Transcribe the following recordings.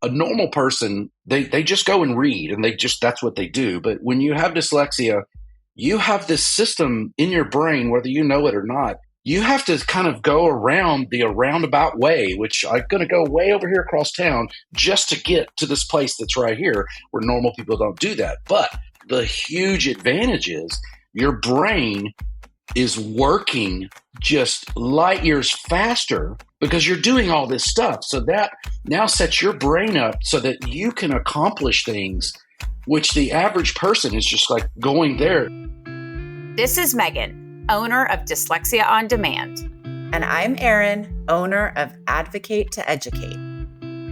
a normal person, they just go and read and that's what they do. But when you have dyslexia, you have this system in your brain, whether you know it or not. You have to kind of go around the roundabout way, which I'm going to go way over here across town just to get to this place that's right here, where normal people don't do that. But the huge advantage is your brain is working just light years faster because you're doing all this stuff. So that now sets your brain up so that you can accomplish things which the average person is just like going there. This is Megan, owner of Dyslexia On Demand. And I'm Eryn, owner of Advocate to Educate.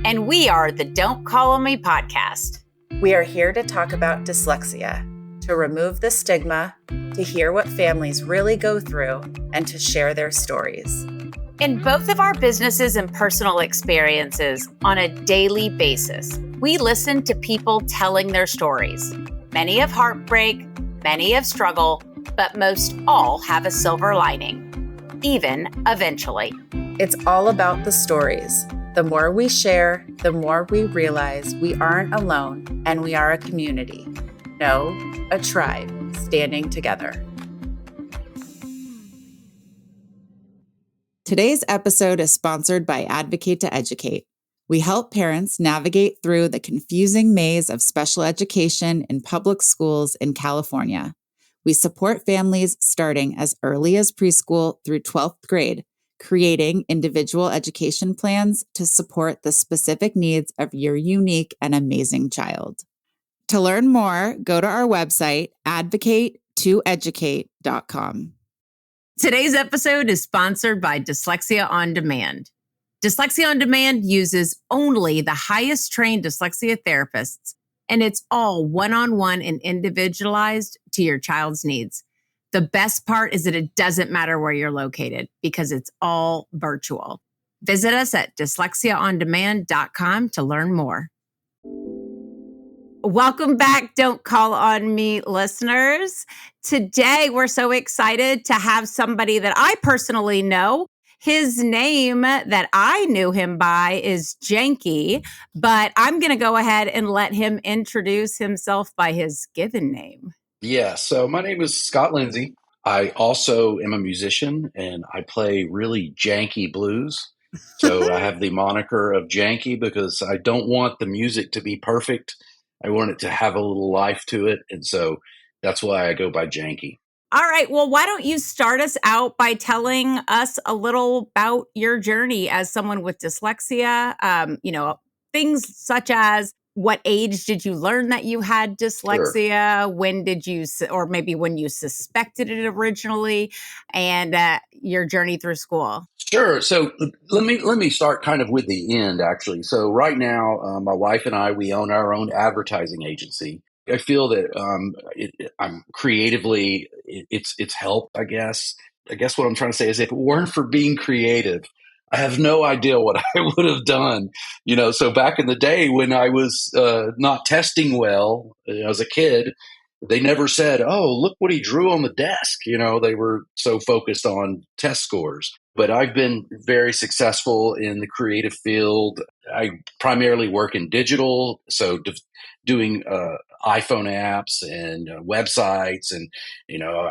And we are the Don't Call on Me podcast. We are here to talk about dyslexia, to remove the stigma, to hear what families really go through, and to share their stories. In both of our businesses and personal experiences on a daily basis, we listen to people telling their stories. Many of heartbreak, many of struggle, but most all have a silver lining, even eventually. It's all about the stories. The more we share, the more we realize we aren't alone and we are a community. No, a tribe standing together. Today's episode is sponsored by Advocate to Educate. We help parents navigate through the confusing maze of special education in public schools in California. We support families starting as early as preschool through 12th grade, creating individual education plans to support the specific needs of your unique and amazing child. To learn more, go to our website, advocate2educate.com. Today's episode is sponsored by Dyslexia On Demand. Dyslexia On Demand uses only the highest trained dyslexia therapists, and it's all one-on-one and individualized to your child's needs. The best part is that it doesn't matter where you're located because it's all virtual. Visit us at dyslexiaondemand.com to learn more. Welcome back, Don't Call on Me listeners. Today, we're so excited to have somebody that I personally know. His name that I knew him by is Janky, but I'm going to go ahead and let him introduce himself by his given name. Yeah, so my name is Scott Lindsey. I also am a musician, and I play really janky blues. So I have the moniker of Janky because I don't want the music to be perfect. I want it to have a little life to it. And so that's why I go by Janky. All right. Well, why don't you start us out by telling us a little about your journey as someone with dyslexia? Things such as what age did you learn that you had dyslexia? Sure. When did you, or maybe when you suspected it originally, and your journey through school? Sure. So let me start kind of with the end, actually. So right now, my wife and I, we own our own advertising agency. I feel that I'm creatively, it's helped, I guess. I guess what I'm trying to say is if it weren't for being creative, I have no idea what I would have done. So back in the day when I was not testing well as a kid, they never said, oh, look what he drew on the desk. They were so focused on test scores. But I've been very successful in the creative field. I primarily work in digital, so doing iPhone apps and websites. And,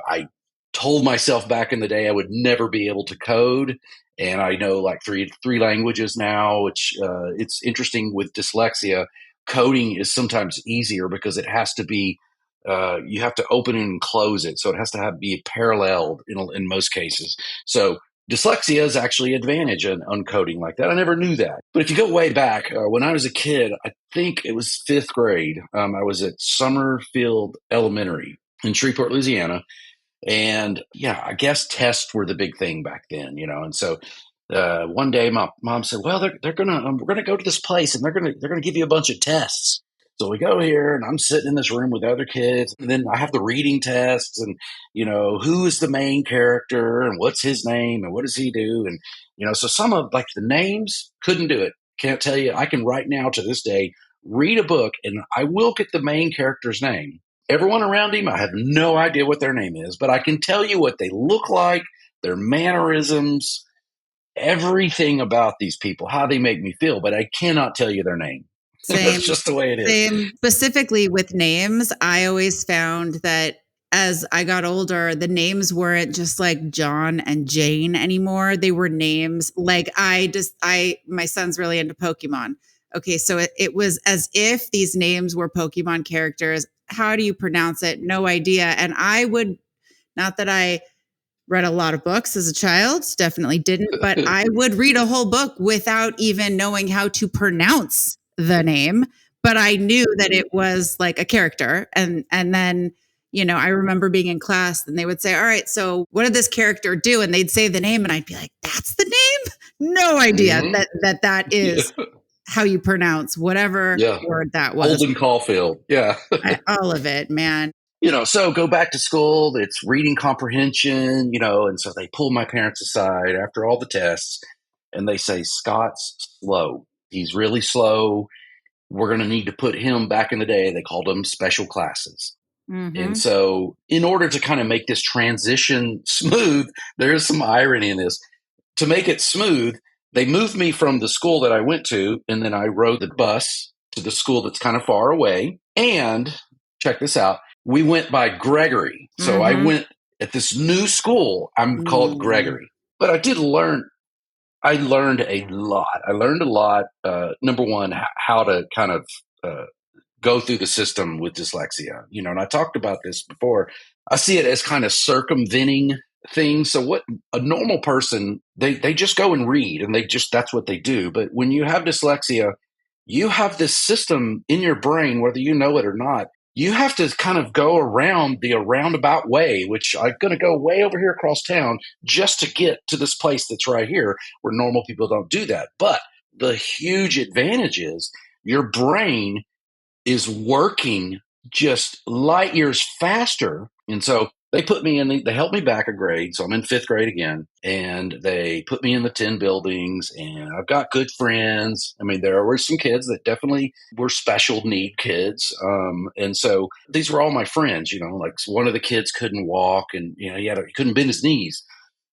I told myself back in the day I would never be able to code. And I know like three languages now, which it's interesting with dyslexia. Coding is sometimes easier because it has to be you have to open and close it. So it has to be paralleled in most cases. So dyslexia is actually an advantage on coding like that. I never knew that. But if you go way back, when I was a kid, I think it was 5th grade. I was at Summerfield Elementary in Shreveport, Louisiana. And yeah, I guess tests were the big thing back then, And so one day my mom said, well, we're going to go to this place and they're going to give you a bunch of tests. So we go here and I'm sitting in this room with other kids, and then I have the reading tests and, who is the main character and what's his name and what does he do? And, so some of like the names couldn't do it. Can't tell you. I can right now to this day read a book and I will get the main character's name. Everyone around him, I have no idea what their name is, but I can tell you what they look like, their mannerisms, everything about these people, how they make me feel, but I cannot tell you their name. Same. That's just the way it is. Same. Specifically with names, I always found that as I got older, the names weren't just like John and Jane anymore. They were names like my son's really into Pokemon. Okay, so it was as if these names were Pokemon characters. How do you pronounce it? No idea. And I would, not that I read a lot of books as a child, definitely didn't, but I would read a whole book without even knowing how to pronounce the name. But I knew that it was like a character. And then, I remember being in class and they would say, all right, so what did this character do? And they'd say the name and I'd be like, that's the name? No idea that is how you pronounce whatever word that was. Holden Caulfield. Yeah. All of it, man. So go back to school. It's reading comprehension, and so they pull my parents aside after all the tests and they say, Scott's slow. He's really slow. We're going to need to put him, back in the day, they called them special classes. Mm-hmm. And so in order to kind of make this transition smooth, there's some irony in this. To make it smooth, they moved me from the school that I went to, and then I rode the bus to the school that's kind of far away. And check this out. We went by Gregory. So I went at this new school. I'm called Gregory. But I did learn. I learned a lot. Number one, how to kind of go through the system with dyslexia. And I talked about this before. I see it as kind of circumventing things. So what a normal person, they just go and read and that's what they do. But when you have dyslexia, you have this system in your brain, whether you know it or not. You have to kind of go around the roundabout way, which I'm going to go way over here across town just to get to this place that's right here where normal people don't do that. But the huge advantage is your brain is working just light years faster. And so they put me in, they helped me back a grade. So I'm in 5th grade again, and they put me in the 10 buildings, and I've got good friends. I mean, there were some kids that definitely were special need kids. And so these were all my friends, like one of the kids couldn't walk and, he couldn't bend his knees.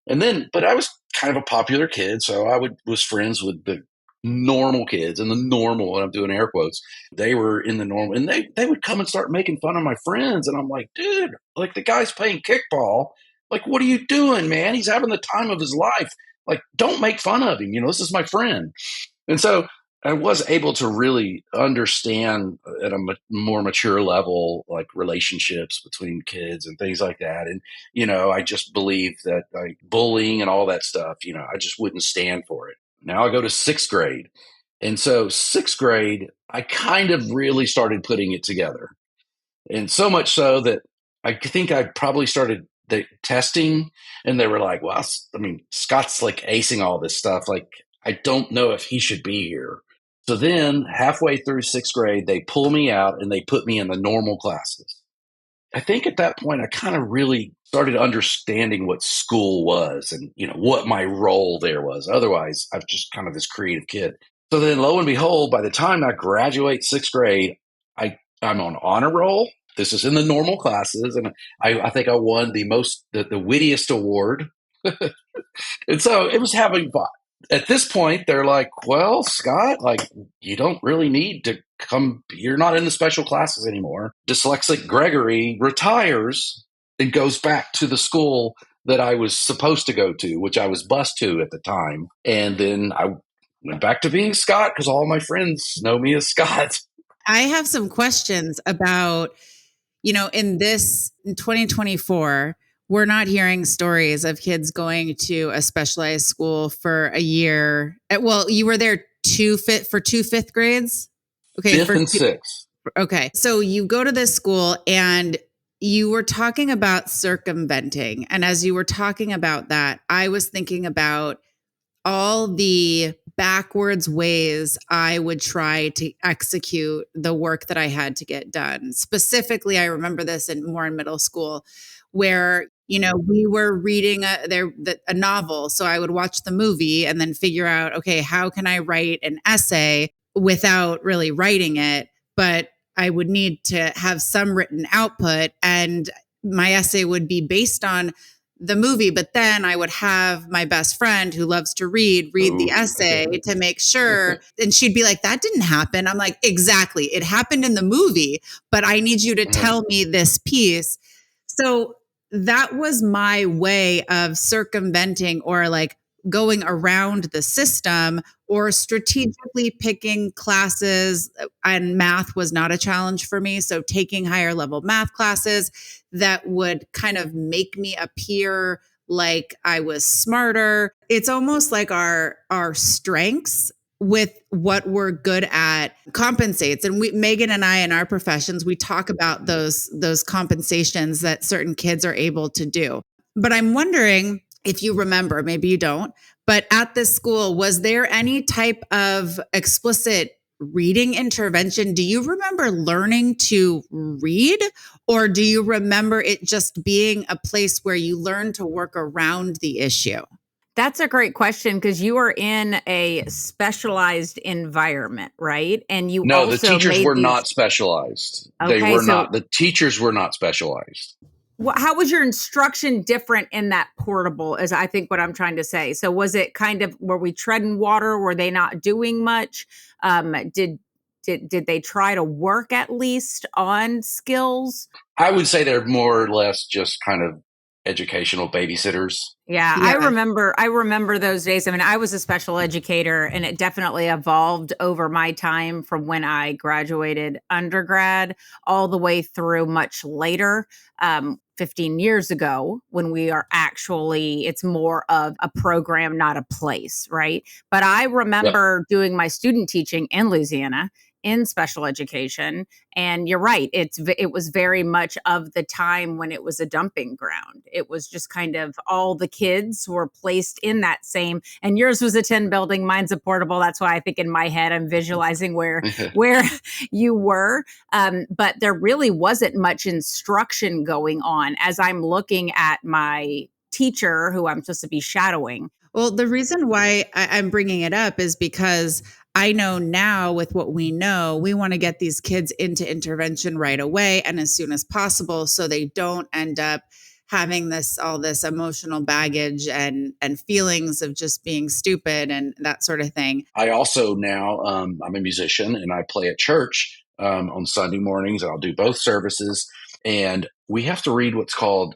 But I was kind of a popular kid. So I was friends with the normal kids, and the normal, and I'm doing air quotes, they were in the normal, and they would come and start making fun of my friends. And I'm like, dude, like the guy's playing kickball. Like, what are you doing, man? He's having the time of his life. Like, don't make fun of him. This is my friend. And so I was able to really understand at a more mature level, like relationships between kids and things like that. And, I just believe that like bullying and all that stuff, I just wouldn't stand for it. Now I go to 6th grade. And so 6th grade, I kind of really started putting it together. And so much so that I think I probably started the testing, and they were like, well, Scott's like acing all this stuff. Like, I don't know if he should be here. So then halfway through 6th grade, they pull me out and they put me in the normal classes. I think at that point, I kind of really started understanding what school was and, what my role there was. Otherwise, I was just kind of this creative kid. So then lo and behold, by the time I graduate 6th grade, I'm on honor roll. This is in the normal classes. And I think I won the wittiest award. And so it was having fun. At this point, they're like, well, Scott, like, you don't really need to come. You're not in the special classes anymore. Dyslexic Gregory retires and goes back to the school that I was supposed to go to, which I was bused to at the time. And then I went back to being Scott because all my friends know me as Scott. I have some questions about, in 2024, we're not hearing stories of kids going to a specialized school for a year. Well, you were there for 2 5th grades? Okay. 5th and 6th. Okay. So you go to this school and you were talking about circumventing. And as you were talking about that, I was thinking about all the backwards ways I would try to execute the work that I had to get done. Specifically, I remember this in middle school where, we were reading a novel. So I would watch the movie and then figure out, okay, how can I write an essay without really writing it? But I would need to have some written output, and my essay would be based on the movie, but then I would have my best friend who loves to read the essay to make sure. And she'd be like, that didn't happen. I'm like, exactly. It happened in the movie, but I need you to tell me this piece. So that was my way of circumventing or like going around the system or strategically picking classes. And math was not a challenge for me. So taking higher level math classes that would kind of make me appear like I was smarter. It's almost like our strengths with what we're good at compensates. And Megan and I in our professions, we talk about those compensations that certain kids are able to do. But I'm wondering if you remember, maybe you don't, but at this school, was there any type of explicit reading intervention? Do you remember learning to read, or do you remember it just being a place where you learn to work around the issue? That's a great question because you are in a specialized environment, right? And you No, also the teachers were these... not specialized. Okay, they were not. The teachers were not specialized. How was your instruction different in that portable, is I think what I'm trying to say. So was it kind of, were we treading water? Were they not doing much? Did they try to work at least on skills? I would say they're more or less just kind of educational babysitters. Yeah, I remember those days. I mean, I was a special educator, and it definitely evolved over my time from when I graduated undergrad all the way through much later, 15 years ago, when we are actually, it's more of a program, not a place, right? But I remember doing my student teaching in Louisiana in special education. And you're right. It was very much of the time when it was a dumping ground. It was just kind of all the kids were placed in that same, and yours was a 10 building, mine's a portable. That's why I think in my head, I'm visualizing where you were. But there really wasn't much instruction going on as I'm looking at my teacher who I'm supposed to be shadowing. Well, the reason why I'm bringing it up is because I know now with what we know, we want to get these kids into intervention right away and as soon as possible so they don't end up having all this emotional baggage and feelings of just being stupid and that sort of thing. I also now, I'm a musician and I play at church on Sunday mornings, and I'll do both services. And we have to read what's called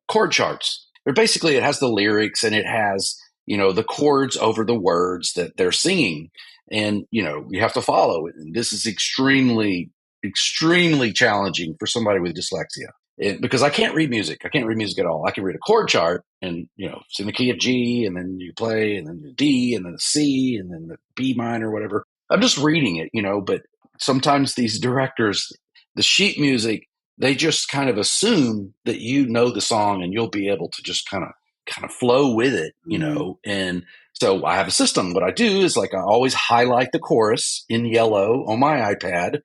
chord charts. Or basically, it has the lyrics and it has, the chords over the words that they're singing. And, you have to follow it. And this is extremely, extremely challenging for somebody with dyslexia. Because I can't read music. I can't read music at all. I can read a chord chart and, it's in the key of G, and then you play, and then the D, and then the C, and then the B minor, whatever. I'm just reading it, but sometimes these directors, the sheet music, they just kind of assume that the song and you'll be able to just kind of flow with it, And so I have a system. What I do is I always highlight the chorus in yellow on my iPad,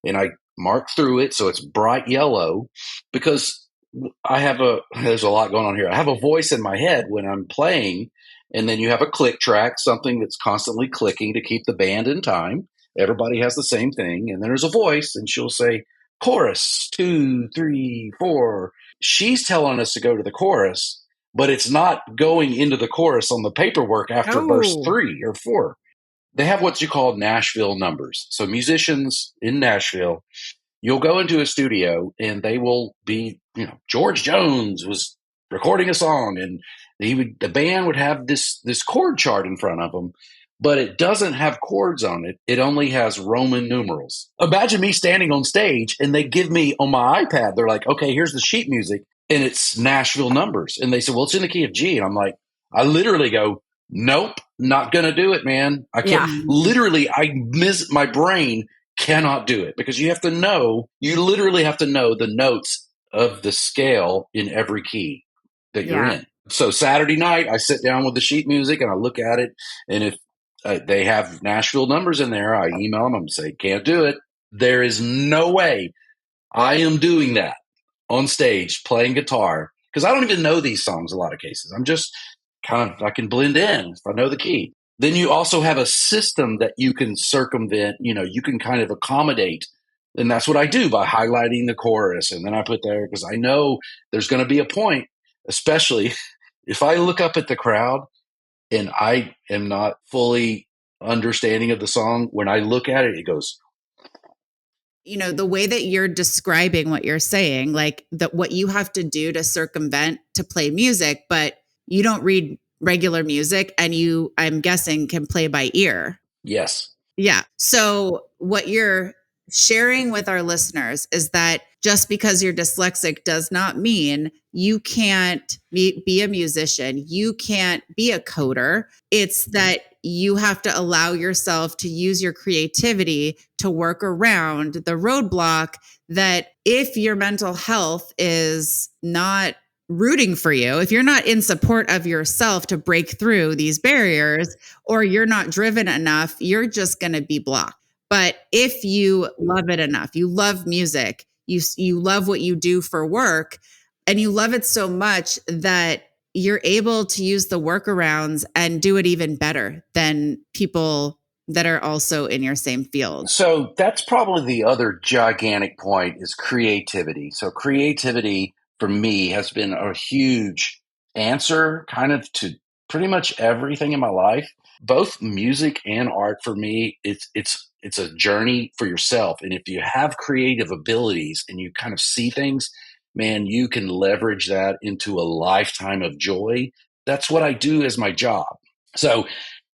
and I mark through it so it's bright yellow, because there's a lot going on here. I have a voice in my head when I'm playing, and then you have a click track, something that's constantly clicking to keep the band in time. Everybody has the same thing. And then there's a voice, and she'll say, chorus 2, 3, 4. She's telling us to go to the chorus, but it's not going into the chorus on the paperwork after verse 3 or 4. They have what you call Nashville numbers. So musicians in Nashville, you'll go into a studio and they will be, George Jones was recording a song, and the band would have this chord chart in front of them, but it doesn't have chords on it. It only has Roman numerals. Imagine me standing on stage and they give me on my iPad, they're like, okay, here's the sheet music, and it's Nashville numbers. And they said, well, it's in the key of G. And I'm like, I literally go, nope, not going to do it, man. I can't. Literally, my brain cannot do it, because you literally have to know the notes of the scale in every key that you're in. So Saturday night, I sit down with the sheet music and I look at it. And if they have Nashville numbers in there, I email them and say, can't do it. There is no way I am doing that on stage playing guitar, because I don't even know these songs a lot of cases. I'm just I can blend in if I know the key. Then you also have a system that you can circumvent, you can kind of accommodate. And that's what I do by highlighting the chorus. And then I put there, because I know there's going to be a point especially if I look up at the crowd and I am not fully understanding of the song, when I look at it, it goes, the way that you're describing what you're saying, like what you have to do to circumvent to play music, but you don't read regular music and you, I'm guessing, can play by ear. yes. Yeah. So what you're sharing with our listeners is that just because you're dyslexic does not mean you can't be a musician. You can't be a coder. It's that you have to allow yourself to use your creativity to work around the roadblock that if your mental health is not rooting for you, if you're not in support of yourself to break through these barriers, or you're not driven enough, you're just going to be blocked. But if you love it enough, you love music, you love what you do for work, and you love it so much that you're able to use the workarounds and do it even better than people that are also in your same field. So that's probably the other gigantic point is creativity. So creativity for me has been a huge answer kind of to pretty much everything in my life. Both music and art for me, it's a journey for yourself. And if you have creative abilities and you kind of see things, man, you can leverage that into a lifetime of joy. That's what I do as my job. So,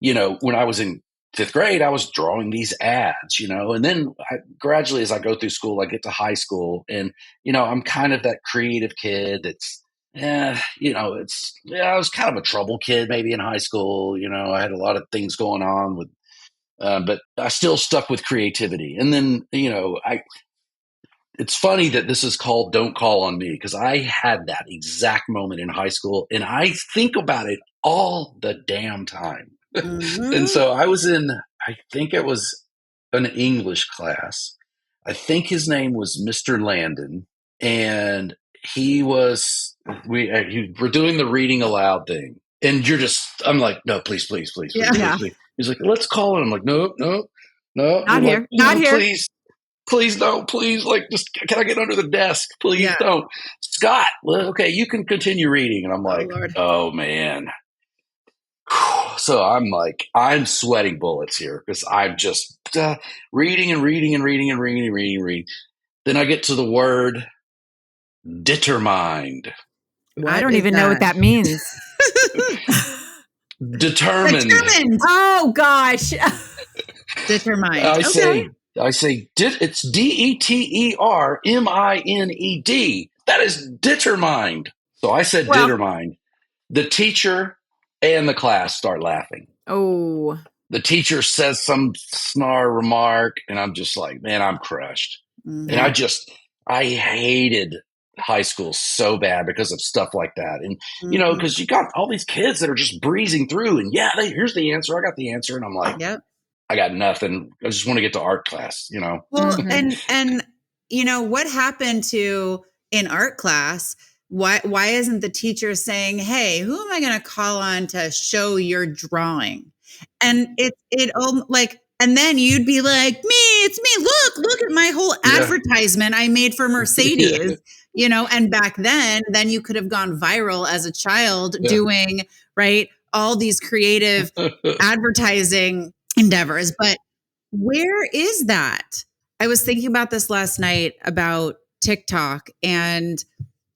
when I was in fifth grade, I was drawing these ads, and then gradually as I go through school, I get to high school and, I'm kind of that creative kid that's, I was kind of a trouble kid maybe in high school. I had a lot of things going on with, but I still stuck with creativity. And then, it's funny that this is called Don't Call on Me because I had that exact moment in high school and I think about it all the damn time. Mm-hmm. And so I was in, I think it was an English class. I think his name was Mr. Landon. And we were doing the reading aloud thing. And I'm like, no, please, please, please, please, Yeah. please. He's like, let's call it. I'm like, no, Not here. Like, Not here. Please don't, please. Like, just, can I get under the desk? Please don't. Scott, well, okay, you can continue reading. And I'm like, oh man. So I'm sweating bullets here because I'm just reading and reading and reading and reading and reading and reading. Then I get to the word determined. I don't even know what that means. Determined. Oh gosh. Determined. I say it's DETERMINED. That is determined. So I said determined. The teacher and the class start laughing. Oh. The teacher says some snarl remark, and I'm just like, man, I'm crushed. Mm-hmm. And I hated high school so bad because of stuff like that. And, because you got all these kids that are just breezing through, and here's the answer. I got the answer. And I'm like, I got nothing. I just want to get to art class, Well, and what happened to in art class? Why isn't the teacher saying, hey, who am I going to call on to show your drawing? And and then you'd be like, it's me. Look at my whole advertisement I made for Mercedes, and back then you could have gone viral as a child doing, all these creative advertising endeavors. But where is that? I was thinking about this last night about TikTok and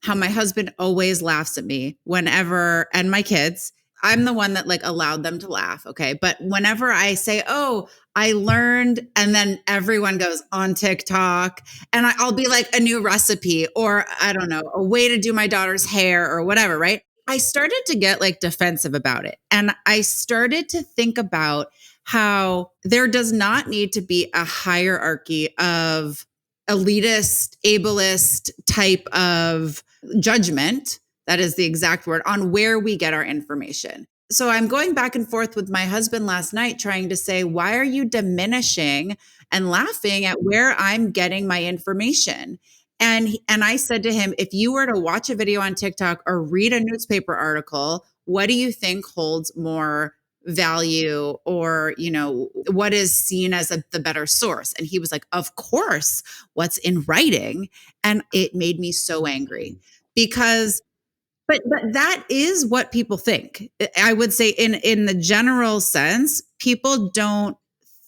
how my husband always laughs at me whenever, and my kids, I'm the one that allowed them to laugh. Okay. But whenever I say, oh, I learned, and then everyone goes on TikTok and I'll be like a new recipe or I don't know, a way to do my daughter's hair or whatever. Right. I started to get defensive about it. And I started to think about how there does not need to be a hierarchy of elitist, ableist type of judgment. That is the exact word on where we get our information. So I'm going back and forth with my husband last night trying to say, why are you diminishing and laughing at where I'm getting my information? And I said to him, if you were to watch a video on TikTok or read a newspaper article, what do you think holds more value or, what is seen as the better source? And he was like, of course, what's in writing. And it made me so angry because But that is what people think. I would say in the general sense, people don't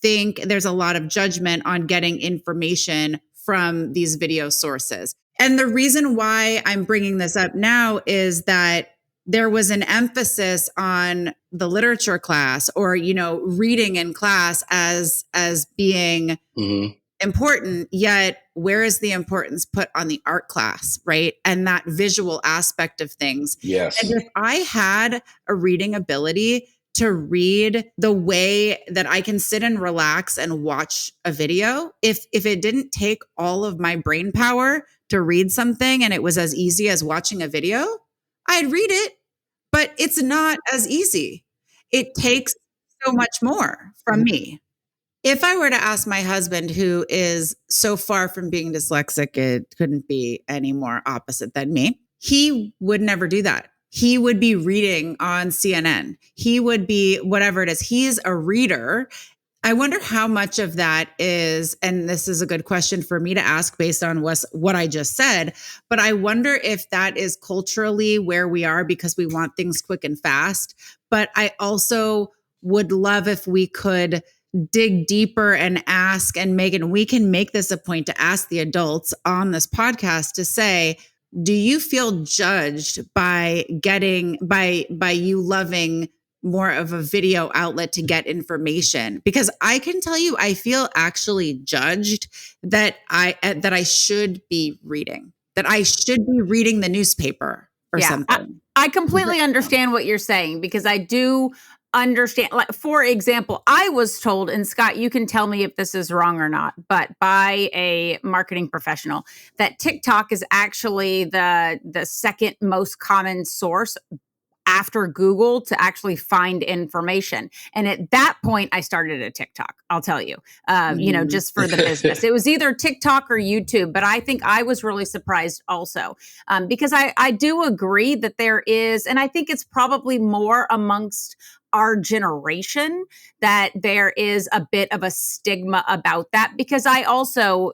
think there's a lot of judgment on getting information from these video sources. And the reason why I'm bringing this up now is that there was an emphasis on the literature class or, reading in class as being important, yet where is the importance put on the art class, right? And that visual aspect of things. Yes. And if I had a reading ability to read the way that I can sit and relax and watch a video, if it didn't take all of my brain power to read something and it was as easy as watching a video, I'd read it, but it's not as easy. It takes so much more from me. If I were to ask my husband, who is so far from being dyslexic, it couldn't be any more opposite than me, he would never do that. He would be reading on CNN. He would be whatever it is. He's a reader. I wonder how much of that is, and this is a good question for me to ask based on what I just said, but I wonder if that is culturally where we are because we want things quick and fast. But I also would love if we could dig deeper and ask, and Megan, we can make this a point to ask the adults on this podcast to say, do you feel judged by you loving more of a video outlet to get information? Because I can tell you, I feel actually judged that I should be reading, the newspaper or something. I completely understand what you're saying because I do understand. Like, for example, I was told, and Scott, you can tell me if this is wrong or not, but by a marketing professional, that TikTok is actually the second most common source after Google to actually find information. And at that point, I started a TikTok, I'll tell you, just for the business. It was either TikTok or YouTube, but I think I was really surprised also because I do agree that there is, and I think it's probably more amongst our generation that there is a bit of a stigma about that, because I also,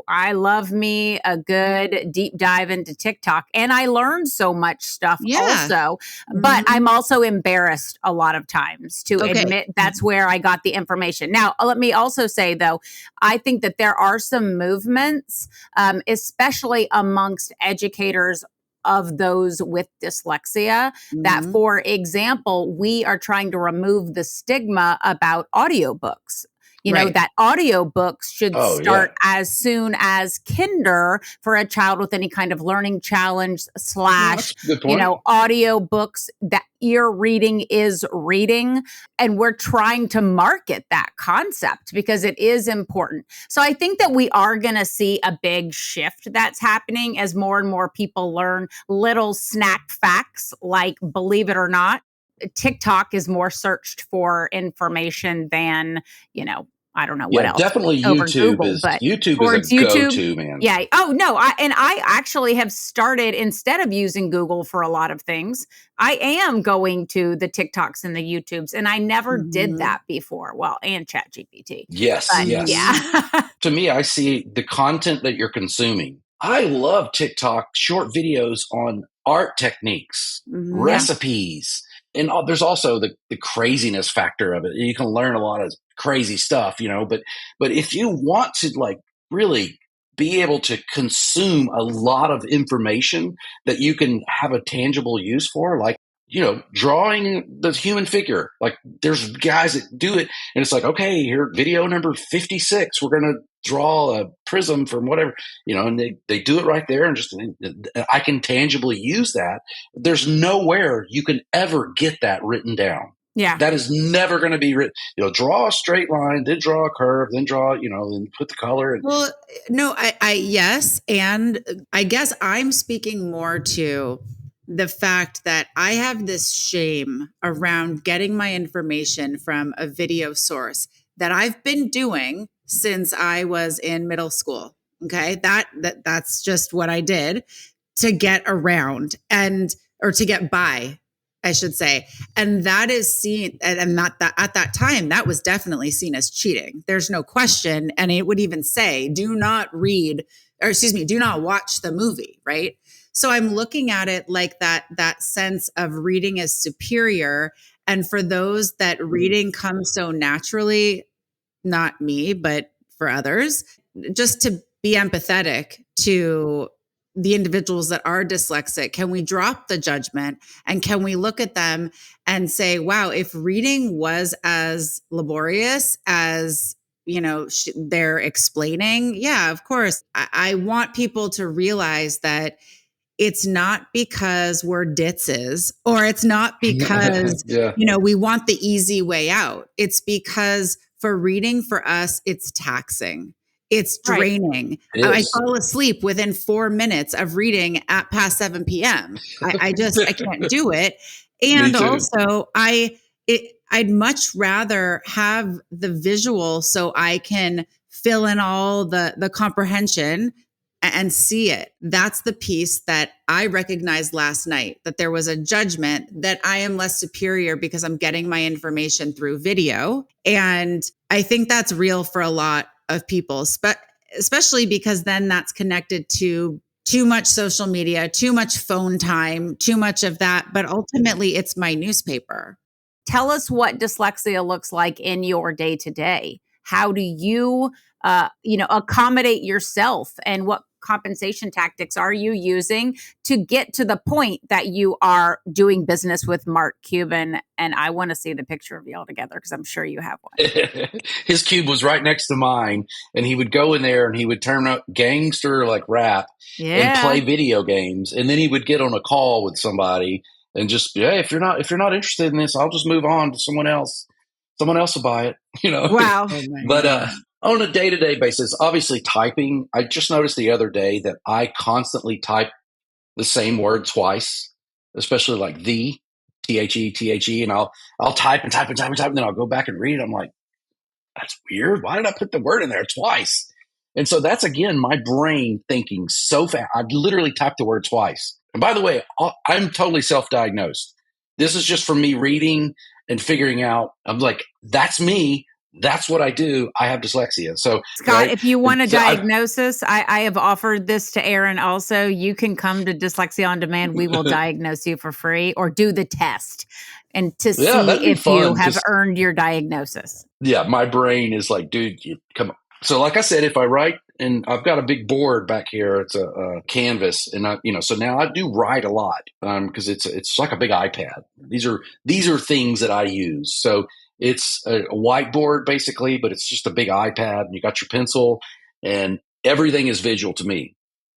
I love me a good deep dive into TikTok and I learned so much stuff also, but I'm also embarrassed a lot of times to admit that's where I got the information. Now, let me also say though, I think that there are some movements, especially amongst educators of those with dyslexia, that, for example, we are trying to remove the stigma about audiobooks. That audiobooks should start as soon as kinder for a child with any kind of learning challenge / audiobooks that ear reading is reading. And we're trying to market that concept because it is important. So I think that we are going to see a big shift that's happening as more and more people learn little snack facts, like, believe it or not, TikTok is more searched for information than, I don't know what else. Definitely YouTube YouTube is a go-to, man. Yeah. Oh no. I actually have started, instead of using Google for a lot of things, I am going to the TikToks and the YouTubes, and I never did that before. Well, and ChatGPT. Yes. Yeah. To me, I see the content that you're consuming. I love TikTok short videos on art techniques, recipes. And there's also the craziness factor of it. You can learn a lot of crazy stuff, but if you want to really be able to consume a lot of information that you can have a tangible use for, drawing the human figure, there's guys that do it and it's okay, here, video number 56, we're going to draw a prism from whatever, and they do it right there, and just I can tangibly use that. There's nowhere you can ever get that written down. Yeah. That is never going to be written. Draw a straight line, then draw a curve, then draw, then put the color. Well, no, yes. And I guess I'm speaking more to the fact that I have this shame around getting my information from a video source that I've been doing since I was in middle school. Okay. That's just what I did to get around or to get by, I should say. And that is seen, and not that at that time, that was definitely seen as cheating. There's no question. And it would even say, do not watch the movie. Right. So I'm looking at it like that sense of reading as superior. And for those that reading comes so naturally, not me, but for others, just to be empathetic to the individuals that are dyslexic, can we drop the judgment and can we look at them and say, wow, if reading was as laborious as, they're explaining, yeah, of course. I want people to realize that it's not because we're ditzes, or it's not because, Yeah. we want the easy way out. It's because for reading for us, it's taxing. It's draining. I fall asleep within 4 minutes of reading at past 7 p.m. I can't do it. And also I'd much rather have the visual so I can fill in all the comprehension and see it. That's the piece that I recognized last night, that there was a judgment that I am less superior because I'm getting my information through video. And I think that's real for a lot of people, especially because then that's connected to too much social media, too much phone time, too much of that. But ultimately, it's my newspaper. Tell us what dyslexia looks like in your day to day. How do you, accommodate yourself, and what compensation tactics are you using to get to the point that you are doing business with Mark Cuban? And I want to see the picture of y'all together because I'm sure you have one. His cube was right next to mine, and he would go in there and he would turn up gangster like rap and play video games, and then he would get on a call with somebody and just, hey, if you're not interested in this, I'll just move on to someone else. Someone else will buy it, Wow. But on a day-to-day basis, obviously typing, I just noticed the other day that I constantly type the same word twice, especially like the, and I'll type and type and type and type, and then I'll go back and read it. I'm like, that's weird. Why did I put the word in there twice? And so that's, again, my brain thinking so fast. I literally typed the word twice. And by the way, I'm totally self-diagnosed. This is just from me reading and figuring out, I'm like, that's me. That's what I do. I have dyslexia. So, Scott, if you want a diagnosis, I have offered this to Eryn also. You can come to Dyslexia on Demand. We will diagnose you for free, or do the test and to see if you have earned your diagnosis. Yeah, my brain is like, dude, come on. So like I said, if I write, and I've got a big board back here, it's a canvas, and so now I do write a lot because it's like a big iPad. These are things that I use. So it's a whiteboard basically, but it's just a big iPad, and you got your pencil, and everything is visual to me.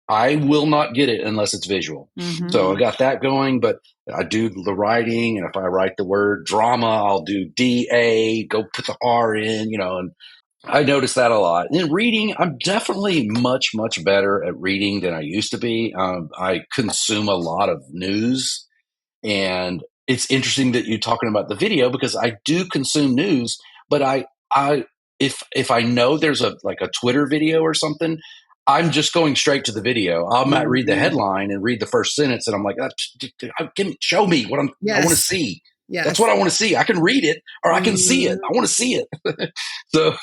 I will not get it unless it's visual. Mm-hmm. So I got that going, but I do the writing, and if I write the word drama, I'll do DA, go put the R in, and I notice that a lot. And then reading, I'm definitely much, much better at reading than I used to be. I consume a lot of news, and it's interesting that you're talking about the video because I do consume news, but if I know there's a Twitter video or something, I'm just going straight to the video. I might read the headline and read the first sentence, and I'm like, show me what I want to see. Yes. That's what I want to see. I can read it, or I can see it. I want to see it. So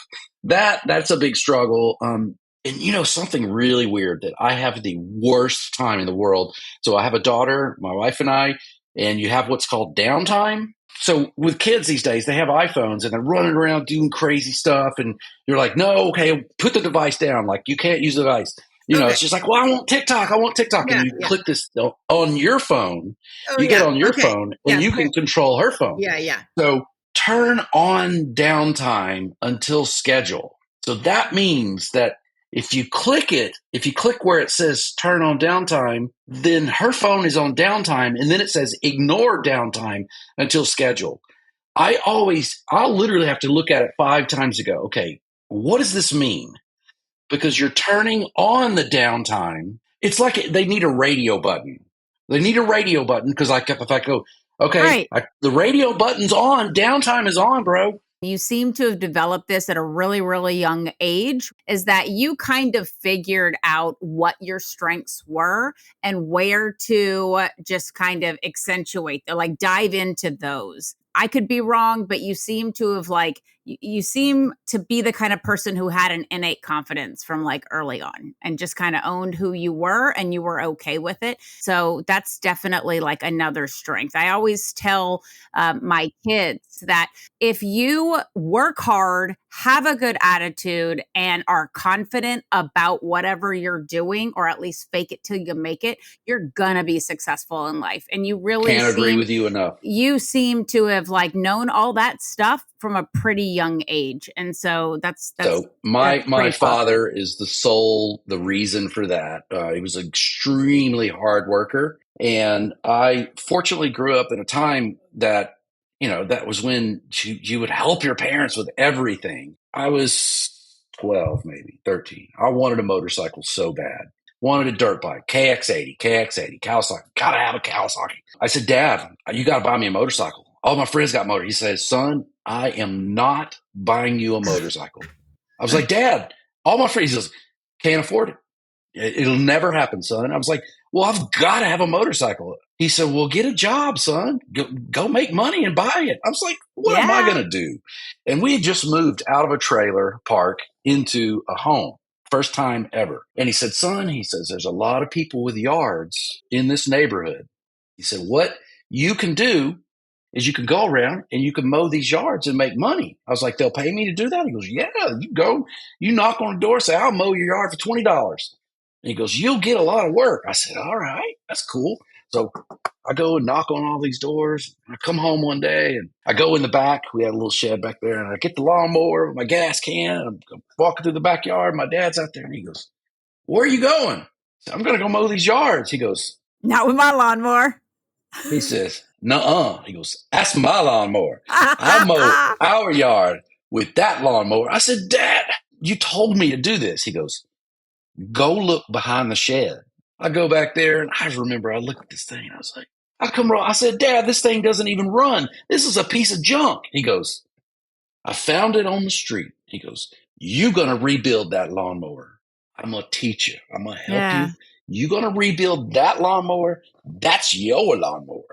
that's a big struggle. And something really weird, that I have the worst time in the world. So I have a daughter, my wife and I, and you have what's called downtime. So with kids these days, they have iPhones and they're running around doing crazy stuff. And you're like, no, okay, put the device down. Like, you can't use the device. It's just like, well, I want TikTok. Yeah, and you click this on your phone. Get on your phone and you can control her phone. Yeah. So turn on downtime until schedule. So that means that if you click where it says turn on downtime, then her phone is on downtime, and then it says ignore downtime until schedule. I'll literally have to look at it 5 times to go, okay, what does this mean? Because you're turning on the downtime. It's like they need a radio button. They need a radio button because if I go, okay, the radio button's on, downtime is on, bro. You seem to have developed this at a really, really young age, is that you kind of figured out what your strengths were and where to just kind of accentuate, dive into those. I could be wrong, but you seem to have you seem to be the kind of person who had an innate confidence from like early on and just kind of owned who you were and you were okay with it. So that's definitely like another strength. I always tell my kids that if you work hard, have a good attitude, and are confident about whatever you're doing, or at least fake it till you make it, you're gonna be successful in life. And you really Can't agree with you enough. You seem to have like known all that stuff from a pretty young age. And so that's my father is the reason for that. He was an extremely hard worker. And I fortunately grew up in a time that, that was when you would help your parents with everything. I was 12, maybe 13. I wanted a motorcycle so bad. Wanted a dirt bike, KX80, Kawasaki. Gotta have a Kawasaki. I said, Dad, you gotta buy me a motorcycle. All my friends got motors. He says, son, I am not buying you a motorcycle. I was like, Dad, all my friends, he goes, can't afford it. It'll never happen, son. I was like, well, I've got to have a motorcycle. He said, well, get a job, son. Go make money and buy it. I was like, what am I going to do? And we had just moved out of a trailer park into a home. First time ever. And he said, son, there's a lot of people with yards in this neighborhood. He said, what you can do is you can go around and you can mow these yards and make money. I was like, they'll pay me to do that? He goes, yeah, you go, you knock on the door, say, I'll mow your yard for $20. And he goes, you'll get a lot of work. I said, all right, that's cool. So I go and knock on all these doors. I come home one day and I go in the back. We had a little shed back there, and I get the lawnmower, my gas can. I'm walking through the backyard. My dad's out there, and he goes, where are you going? Said, I'm going to go mow these yards. He goes, not with my lawnmower. He says, nuh-uh. He goes, that's my lawnmower. I mow our yard with that lawnmower. I said, Dad, you told me to do this. He goes, go look behind the shed. I go back there, and I remember I looked at this thing, and I was like, I said, Dad, this thing doesn't even run. This is a piece of junk. He goes, I found it on the street. He goes, you're going to rebuild that lawnmower. I'm going to teach you. I'm going to help you. You're going to rebuild that lawnmower. That's your lawnmower.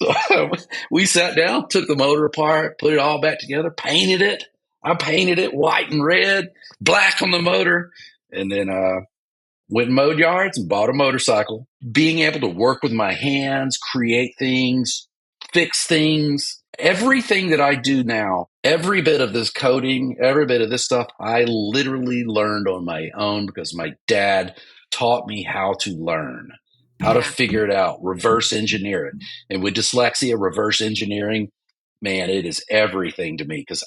So we sat down, took the motor apart, put it all back together, painted it. I painted it white and red, black on the motor, and then went and mowed yards and bought a motorcycle. Being able to work with my hands, create things, fix things, everything that I do now, every bit of this coding, every bit of this stuff, I literally learned on my own because my dad taught me how to learn, how to figure it out, reverse engineer it. And with dyslexia, reverse engineering, man, it is everything to me because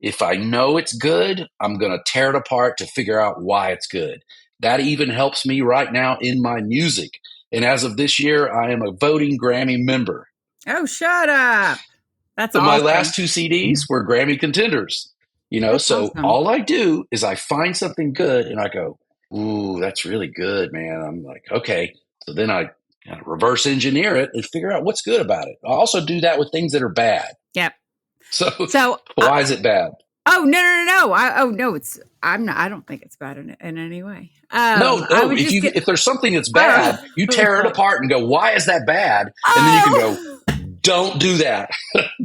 if I know it's good, I'm going to tear it apart to figure out why it's good. That even helps me right now in my music. And as of this year, I am a voting Grammy member. Oh, shut up. That's awesome. My last 2 CDs were Grammy contenders. That's awesome. All I do is I find something good and I go, ooh, that's really good, man. I'm like, okay. So then I kind of reverse engineer it and figure out what's good about it. I also do that with things that are bad. Yep. So why is it bad? Oh, no. I don't think it's bad in any way. No. If there's something that's bad, you tear it apart and go, why is that bad? And then you can go, don't do that.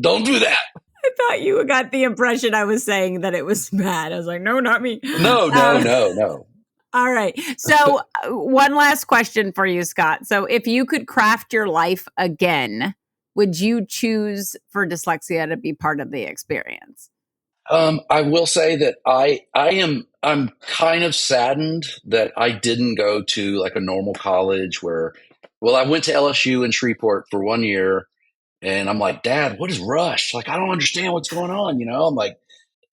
Don't do that. I thought you got the impression I was saying that it was bad. I was like, no, not me. No. All right. So one last question for you, Scott. So if you could craft your life again, would you choose for dyslexia to be part of the experience? I will say that I'm kind of saddened that I didn't go to like a normal college I went to LSU in Shreveport for 1 year, and I'm like, Dad, what is Rush? Like, I don't understand what's going on. I'm like,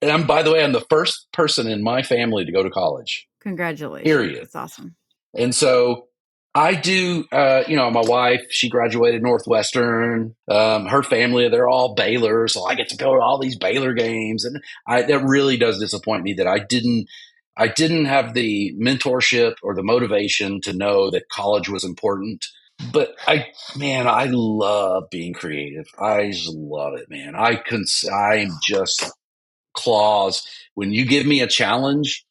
and by the way, I'm the first person in my family to go to college. Congratulations. Period. That's awesome. And so I do, my wife, she graduated Northwestern. Her family, they're all Baylor. So I get to go to all these Baylor games. And that really does disappoint me that I didn't have the mentorship or the motivation to know that college was important. But I love being creative. I just love it, man. I'm just claws. When you give me a challenge,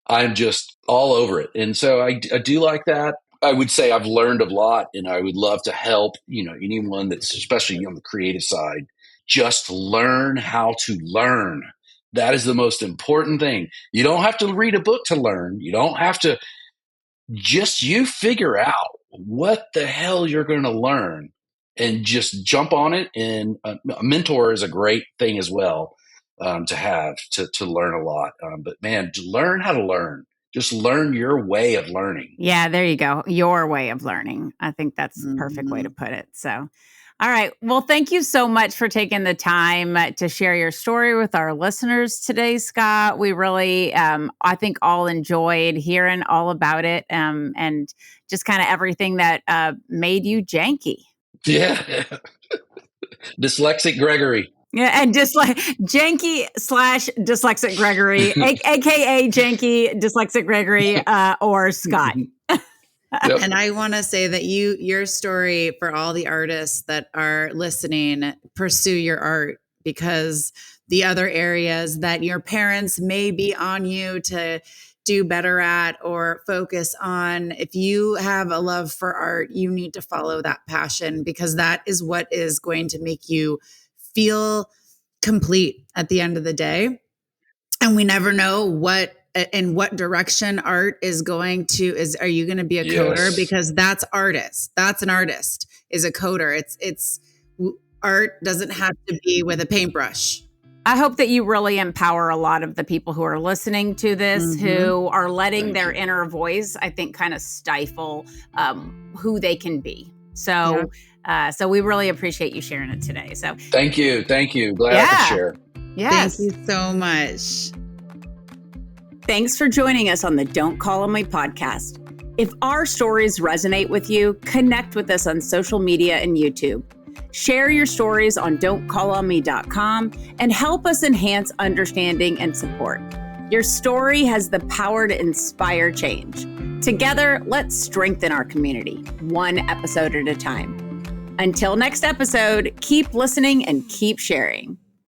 I'm just all over it. And so I do like that. I would say I've learned a lot, and I would love to help, anyone that's especially on the creative side just learn how to learn. That is the most important thing. You don't have to read a book to learn. You don't have to. Just you figure out what the hell you're going to learn and just jump on it. And a mentor is a great thing as well, to have to learn a lot. But man, learn how to learn. Just learn your way of learning. Yeah, there you go. Your way of learning. I think that's the perfect way to put it. So, all right. Well, thank you so much for taking the time to share your story with our listeners today, Scott. We really, I think, all enjoyed hearing all about it, and just kind of everything that made you janky. Yeah. Dyslexic Gregory. Yeah, and just like Janky / dyslexic Gregory, aka Janky dyslexic Gregory, or Scott. Yep. And I want to say that your story, for all the artists that are listening, pursue your art, because the other areas that your parents may be on you to do better at or focus on, if you have a love for art, you need to follow that passion, because that is what is going to make you feel complete at the end of the day. And we never know in what direction art is going to, are you going to be a coder? Because that's artist. That's an artist, is a coder. It's art doesn't have to be with a paintbrush. I hope that you really empower a lot of the people who are listening to this, who are letting their inner voice, I think, kind of stifle who they can be. So, so we really appreciate you sharing it today. So thank you. Glad I could share. Yes. Thank you so much. Thanks for joining us on the Don't Call on Me podcast. If our stories resonate with you, connect with us on social media and YouTube. Share your stories on don'tcallonme.com and help us enhance understanding and support. Your story has the power to inspire change. Together, let's strengthen our community, one episode at a time. Until next episode, keep listening and keep sharing.